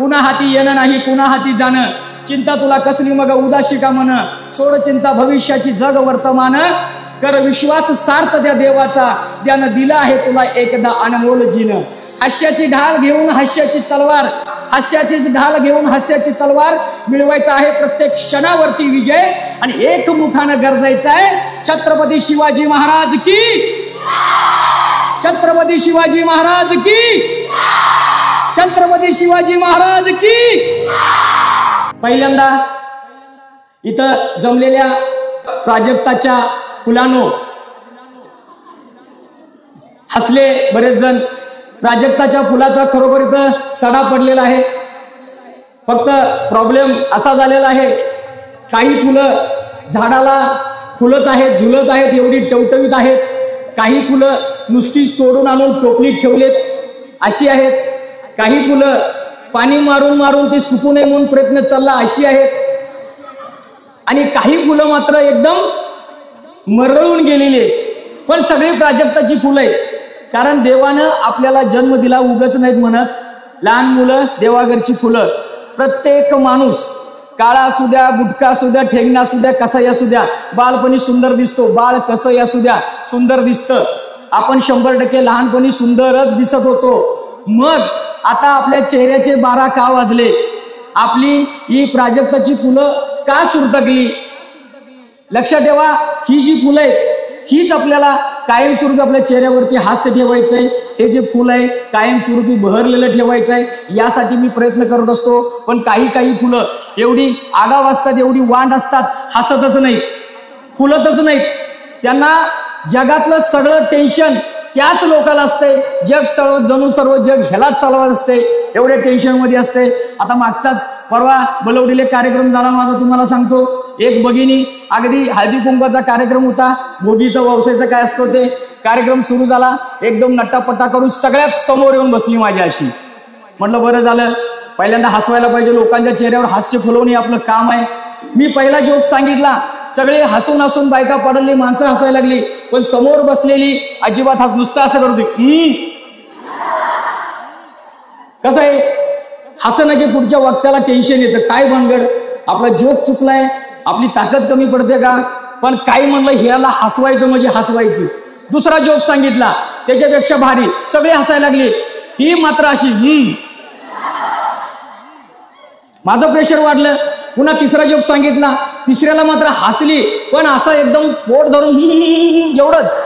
कुणा हाती येणं नाही कुणा हाती जाणं, चिंता तुला कसली मग उदाशी का मन, सोड चिंता भविष्याची जग वर्तमान, कर विश्वास सार्थ त्या देवाचा, त्यानं दिलं आहे तुला एकदा अनमोल जीन. हास्याची ढाल घेऊन हास्याची तलवार, हास्याची ढाल घेऊन हास्याची तलवार, मिळवायचा आहे प्रत्येक क्षणावरती विजय आणि एकमुखानं गरजायचा आहे छत्रपती शिवाजी महाराज की, छत्रपती शिवाजी महाराज की, छत्रपती शिवाजी महाराज की. पहिल्यांदा इथं जमलेल्या प्राजक्ताच्या फुलानो हसले बरेच जण. प्राजक्ताच्या फुलाचा खरोखर इथं सडा पडलेला आहे. फक्त प्रॉब्लेम असा झालेला आहे, काही फुलं झाडाला फुलत आहेत, झुलत आहेत, एवढी टवटवीत आहेत. काही फुलं नुसतीच तोडून आणून टोपलीत ठेवलेत अशी आहेत. काही फुलं पाणी मारून मारून ते सुकू नये म्हणून प्रयत्न चालला अशी आहेत. आणि काही फुलं मात्र एकदम मरळून गेलेली आहेत. पण सगळी प्राजक्ताची फुलं आहेत. कारण देवानं आपल्याला जन्म दिला उगाच नाहीत म्हणत. लहान मुलं देवाघरची फुलं. प्रत्येक माणूस काळा असू द्या, बुटका असू द्या, ठेंगणा असू द्या, कसाही असू द्या, बालपणी सुंदर दिसतो. बाळ कसंही असू द्या सुंदर दिसतं. आपण 100% लहानपणी सुंदरच दिसत होतो. मग आता आपल्या चेहऱ्याचे 12 का वाजले? आपली ही प्राजक्ताची फुलं का सुरतकली? लक्षात ठेवा, ही जी फुलं आहेत हीच आपल्याला कायमस्वरूपी आपल्या चेहऱ्यावरती हास्य ठेवायचंय. हे जे फुल आहे कायमस्वरूपी बहरलेलं ठेवायचं आहे, यासाठी मी प्रयत्न करत असतो. पण काही फुलं एवढी आगाव असतात, एवढी वांड असतात, हसतच नाहीत, फुलतच नाहीत. त्यांना जगातलं सगळं टेन्शन त्याच लोकाला असते. जग जणू सर्व जग ह्यालाच चालवत असते, एवढ्या टेन्शन मध्ये असते. आता मागचाच परवा बलवडीले कार्यक्रम झाला माझा, तुम्हाला सांगतो. एक भगिनी अगदी हळदी कुंकवाचा कार्यक्रम होता, भोगीचा व्यवसायाचा काय असतो ते कार्यक्रम सुरू झाला. एकदम नट्टापट्टा करून सगळ्यात समोर येऊन बसली माझी अशी. म्हटलं बरं झालं, पहिल्यांदा हसवायला पाहिजे, लोकांच्या चेहऱ्यावर हास्य फुलवणे आपलं काम आहे. मी पहिला जोक सांगितला, सगळे हसून हसून बायका पडली, माणसं हसायला लागली. पण समोर बसलेली अजिबात नुसतं असं करतो. कसं आहे, हसणं की पुढच्या वक्त्याला टेन्शन येतं. काय भानगड, आपला जोक चुकलाय, आपली ताकद कमी पडते का? पण काही म्हणलं ह्याला हसवायचं म्हणजे हसवायचं. दुसरा जोक सांगितला त्याच्यापेक्षा भारी, सगळे हसायला लागले. ही मात्र अशी. माझं प्रेशर वाढलं. पुन्हा तिसरा जोक सांगितला, तिसऱ्याला मात्र हसली, पण असं एकदम पोट धरून एवढंच.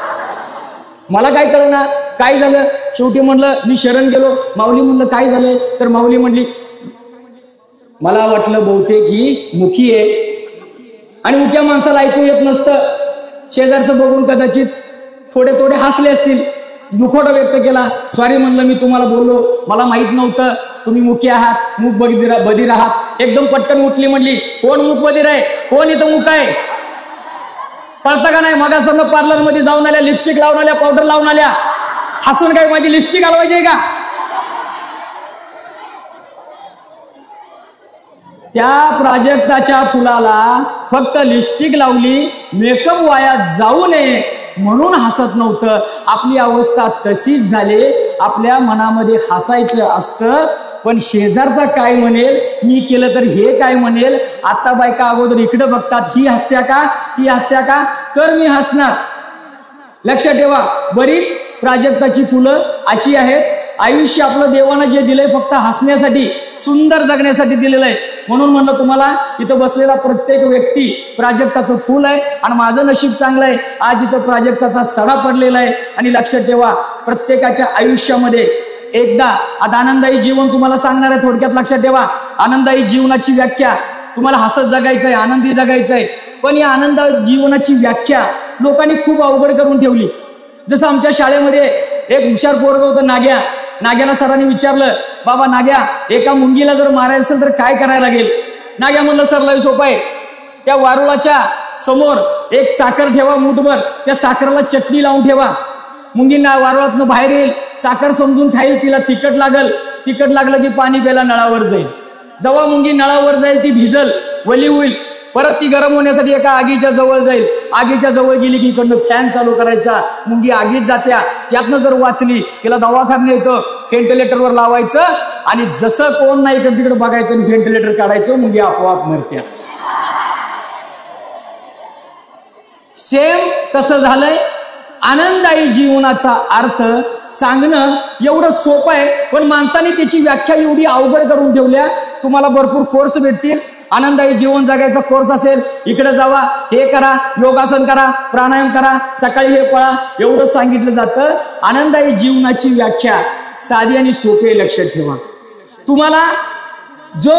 मला काय कळणार काय झालं. शेवटी म्हणलं, मी शरण गेलो. माऊली म्हणलं काय झालं? तर माऊली म्हणली, मला वाटलं बहुतेक ही मुखी आहे. आणि मुख्या माणसाला ऐकू येत नसतं. शेजारचं बघून कदाचित थोडे हसले असतील. दुखोटा व्यक्त केला. सॉरी म्हणलं, मी तुम्हाला बोललो, मला माहित नव्हतं तुम्ही मुखी आहात, मूक बधीर आहात. एकदम पटकन उठली, म्हणली कोण मूक बधीर आहे, कोण इथं मुक आहे, कळतं का नाही? मगाच पार्लर मध्ये जाऊन आल्या, लिपस्टिक लावून आल्या, पावडर लावून आल्या, हसून काय माझी लिपस्टिक घालवायची आहे का? त्या प्राजक्ताच्या फुलाला फक्त लिपस्टिक लावली, मेकअप वाया जाऊ नये म्हणून हसत नव्हतं. आपली अवस्था तशीच झाली. आपल्या मनामध्ये हसायचं असतं, पण शेजारचा काय म्हणेल, मी केलं तर हे काय म्हणेल. आता बायका अगोदर इकडे बघतात, ही हसत्या का, ती हसत्या का, तर मी हसणार. लक्षात ठेवा, बरीच प्राजक्ताची फुलं अशी आहेत. आयुष्य आपलं देवानं जे दिलंय फक्त हसण्यासाठी, सुंदर जगण्यासाठी दिलेलं आहे. म्हणून म्हणलं तुम्हाला, इथं बसलेला प्रत्येक व्यक्ती प्राजक्ताचं फुल आहे. आणि माझं नशीब चांगलं आहे, आज इथं प्राजक्ताचा सडा पडलेला आहे. आणि लक्षात ठेवा, प्रत्येकाच्या आयुष्यामध्ये एकदा आता आनंदायी जीवन तुम्हाला सांगणार आहे. थोडक्यात लक्षात ठेवा, आनंदायी जीवनाची व्याख्या, तुम्हाला हसत जगायचं आहे, आनंदी जगायचं आहे. पण या आनंदायी जीवनाची व्याख्या लोकांनी खूप अवघड करून ठेवली. जसं आमच्या शाळेमध्ये एक हुशार पोरग होतं, नाग्या. नाग्याला सरांनी विचारलं, बाबा नाग्या, एका मुंगीला जर मारायचं असेल तर काय करायला लागेल? नाग्या म्हणलं, सर लय सोपं आहे. त्या वारुळाच्या समोर एक साखर ठेवा मुठभर, त्या साखरेला चटणी लावून ठेवा. मुंगींना वारुळातनं बाहेर येईल, साखर समजून खाईल, तिला तिखट लागल, तिखट लागलं की पाणी प्यायला नळावर जाईल. जेव्हा मुंगी नळावर जाईल ती भिजल, वली होईल, परत ती गरम होण्यासाठी एका आगीच्या जवळ जाईल. आगीच्या जवळ गेली की इकडनं फॅन चालू करायचा, मुंगी आगीत जात्या. त्यातनं जर वाचली, तिला दवाखाना येतं, व्हेंटिलेटरवर लावायचं, आणि जसं कोण नाही इकडे तिकडे बघायचं आणि व्हेंटिलेटर काढायचं, मुंगी आपोआप मरत्या. सेम तसं झालंय. आनंददायी जीवनाचा अर्थ सांगणं एवढं सोपं आहे, पण माणसाने त्याची व्याख्या एवढी अवघड करून ठेवल्या. तुम्हाला भरपूर कोर्स भेटतील. आनंददायी जीवन जगायचा कोर्स असेल, इकडे जावा, हे करा, योगासन करा, प्राणायाम करा, सकाळी हे पळा, एवढं सांगितलं जातं. आनंददायी जीवनाची व्याख्या साधी आणि सोपी आहे, लक्षात ठेवा. तुम्हाला जो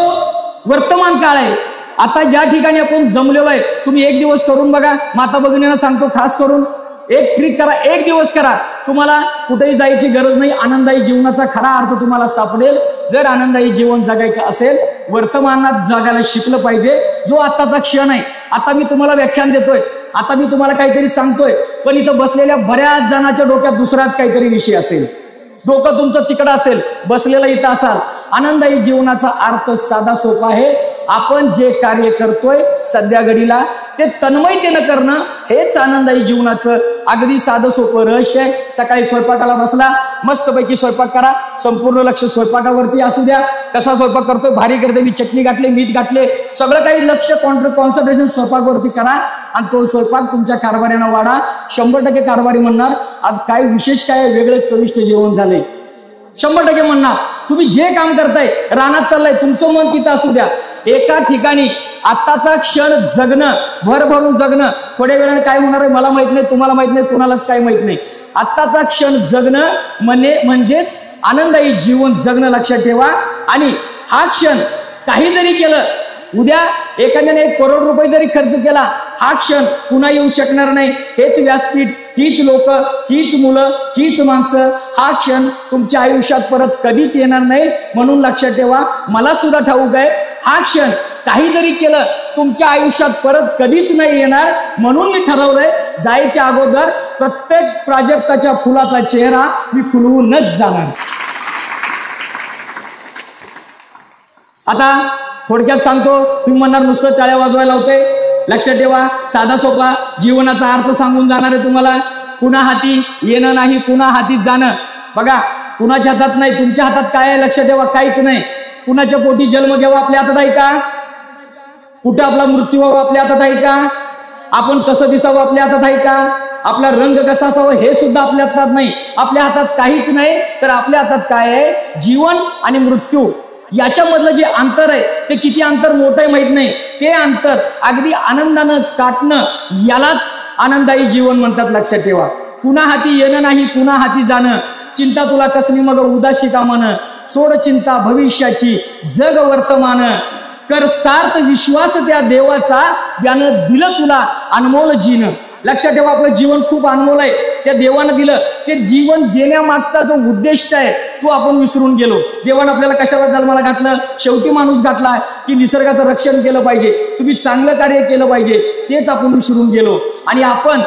वर्तमान काळ आहे, आता ज्या ठिकाणी आपण जमलेलो आहे, तुम्ही एक दिवस करून बघा. माता भगिनींना सांगतो खास करून, एक ट्रिक करा, एक दिवस करा. तुम्हाला कुठेही जायची गरज नाही. आनंददायी जीवनाचा खरा अर्थ तुम्हाला सापडेल. जर आनंददायी जीवन जगायचं असेल, वर्तमानात जगायला शिकलं पाहिजे. जो आत्ताचा क्षण आहे, आता मी तुम्हाला व्याख्यान देतोय, आता मी तुम्हाला काहीतरी सांगतोय, पण इथं बसलेल्या बऱ्याच जणांच्या डोक्यात दुसराच काहीतरी विषय असेल. डोकं तुमचं तिकडं असेल, बसलेलं इथं असाल. आनंददायी जीवनाचा अर्थ साधा सोपा आहे. आपण जे कार्य करतोय सध्या घडीला ते तन्मयतेनं करणं, हेच आनंददायी जीवनाचं अगदी साधं सोपं रहस्य आहे. सकाळी स्वयंपाकाला बसला, मस्तपैकी स्वयंपाक करा, संपूर्ण लक्ष स्वयंपाकावरती असू द्या. कसा स्वयंपाक करतोय, भारी करते मी, चटणी घातले, मीठ घातले, सगळं काही लक्ष कॉन्सन्ट्रेशन स्वयंपाकवरती करा आणि तो स्वयंपाक तुमच्या कारभाऱ्यानं वाढा. 100% कारभारी म्हणणार आज काय विशेष काय वेगळंच चविष्ट जेवण झालंय. 100% म्हणणार. तुम्ही जे काम करताय, रानात चाललाय, तुमचं मन तिथं असू द्या. एका ठिकाणी आत्ताचा क्षण जगणं, भरभरून जगणं. थोड्या वेळाने काय होणार आहे मला माहित नाही, तुम्हाला माहित नाही, कुणालाच काय माहित नाही. आत्ताचा क्षण जगणं म्हणजेच आनंददायी जीवन जगणं, लक्षात ठेवा. आणि हा क्षण काही जरी केलं, उद्या एखाद्याने 1 करोड रुपये जरी खर्च केला, हा क्षण पुन्हा येऊ शकणार नाही. हेच व्यासपीठ, हीच लोक, हीच मुलं, हीच माणसं, हा क्षण तुमच्या आयुष्यात परत कधीच येणार नाही. म्हणून लक्षात ठेवा, मला सुद्धा ठाऊक आहे हा क्षण काही जरी केलं तुमच्या आयुष्यात परत कधीच नाही येणार. म्हणून मी ठरवलंय जायच्या अगोदर प्रत्येक प्राजक्ताच्या फुलाचा चेहरा मी खुलवूनच जाणार. आता थोडक्यात सांगतो, तुम्ही म्हणणार नुसतं टाळ्या वाजवायला होते. लक्षात ठेवा, साधा सोपा जीवनाचा अर्थ सांगून जाणार आहे तुम्हाला. कुणा हाती येणं नाही, कुणा हाती जाणं. बघा, कुणाच्या हातात नाही, तुमच्या हातात काय आहे लक्षात ठेवा, काहीच नाही. कुणाच्या पोटी जन्म घ्यावा आपल्या हातात आहे का? कुठं आपला मृत्यू व्हावा आपल्या हातात आहे का? आपण कसं दिसावं आपल्या हातात आहे का? आपला रंग कसा असावा हे सुद्धा आपल्या हातात नाही. आपल्या हातात काहीच नाही. तर आपल्या हातात काय आहे? जीवन आणि मृत्यू याच्यामधलं जे अंतर आहे, ते किती अंतर मोठं आहे माहित नाही. ते अंतर अगदी आनंदानं काटणं, यालाच आनंददायी जीवन म्हणतात. लक्षात ठेवा. कुणा हाती येणं नाही, कुणा हाती जाणं. चिंता तुला कसली मग उदाशी कामानं, सोड चिंता भविष्याची, जग वर्तमान, कर सार्थ विश्वास त्या देवाचा, ज्यानं दिलं तुला अनमोल जीवन. लक्षात ठेवा, आपलं जीवन खूप अनमोल आहे. त्या देवानं दिलं. ते जीवन देण्यामागचा जो उद्देश आहे तो आपण विसरून गेलो. देवानं आपल्याला कशाला जन्माला घातलं? शेवटी माणूस घातला की निसर्गाचं रक्षण केलं पाहिजे, तुम्ही चांगलं कार्य केलं पाहिजे, तेच आपण विसरून गेलो. आणि आपण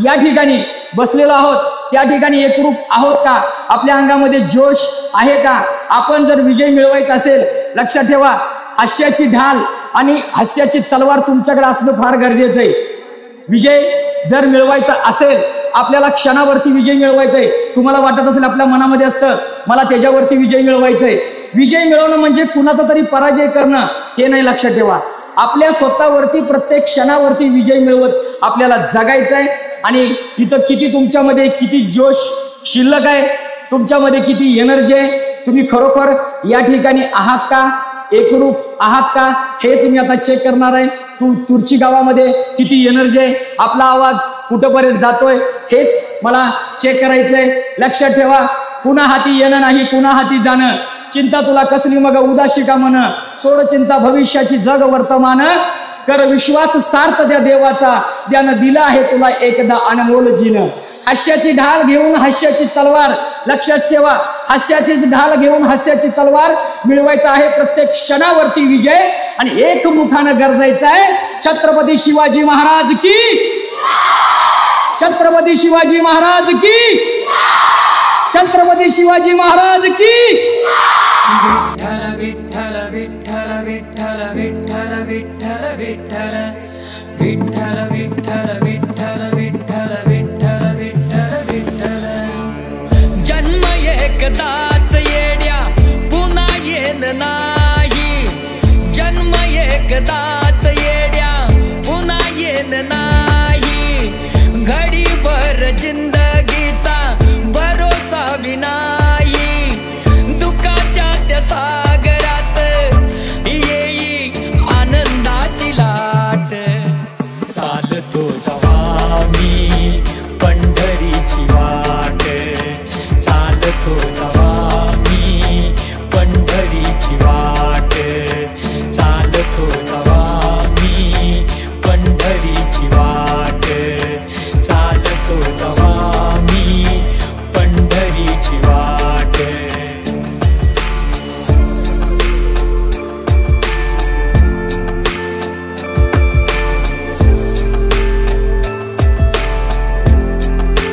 या ठिकाणी बसलेलो आहोत, त्या ठिकाणी एकरूप आहोत का? आपल्या अंगामध्ये जोश आहे का? आपण जर विजय मिळवायचा असेल, लक्षात ठेवा, हास्याची ढाल आणि हास्याची तलवार तुमच्याकडे असणं फार गरजेचं आहे. विजय जर मिळवायचा असेल, आपल्याला क्षणावरती विजय मिळवायचा आहे. तुम्हाला वाटत असेल, आपल्या मनामध्ये असतं मला त्याच्यावरती विजय मिळवायचा आहे. विजय मिळवणं म्हणजे कुणाचा तरी पराजय करणं हे नाही. लक्षात ठेवा, आपल्या स्वतःवरती प्रत्येक क्षणावरती विजय मिळवत आपल्याला जगायचं आहे. आणि इथं किती तुमच्यामध्ये किती जोश शिल्लक आहे, तुमच्यामध्ये किती एनर्जी आहे, तुम्ही खरोखर या ठिकाणी आहात का? एकरूप आहात का? हेच मी आता चेक करणार आहे. तुर्ची गावामध्ये किती एनर्जी आहे, आपला आवाज कुठंपर्यंत जातोय, हेच मला चेक करायचंय. लक्षात ठेवा, कुणा हाती येणं नाही, कुणा हाती जाणं. चिंता तुला कसली मग उदाशी का म्हण, सोड चिंता भविष्याची, जग वर्तमान, कर विश्वास सार्थ त्या देवाचा, ज्यानं दिलं आहे तुला एकदा अनमोल जीवन. हास्याची ढाल घेऊन हास्याची तलवार. लक्षात ठेवा, हास्याची ढाल घेऊन हास्याची तलवार मिळवायचा आहे प्रत्येक क्षणावरती विजय. आणि एकमुखानं गरजायचं आहे छत्रपती शिवाजी महाराज की, छत्रपती शिवाजी महाराज की, छत्रपती शिवाजी महाराज की. विठ्ठल विठ्ठल विठ्ठल विठ्ठल विठ्ठल विठ्ठल विठ्ठल विठ्ठल विठ्ठल विठ्ठल विठ्ठल विठ्ठल विठ्ठल विठ्ठल. जन्म एकदा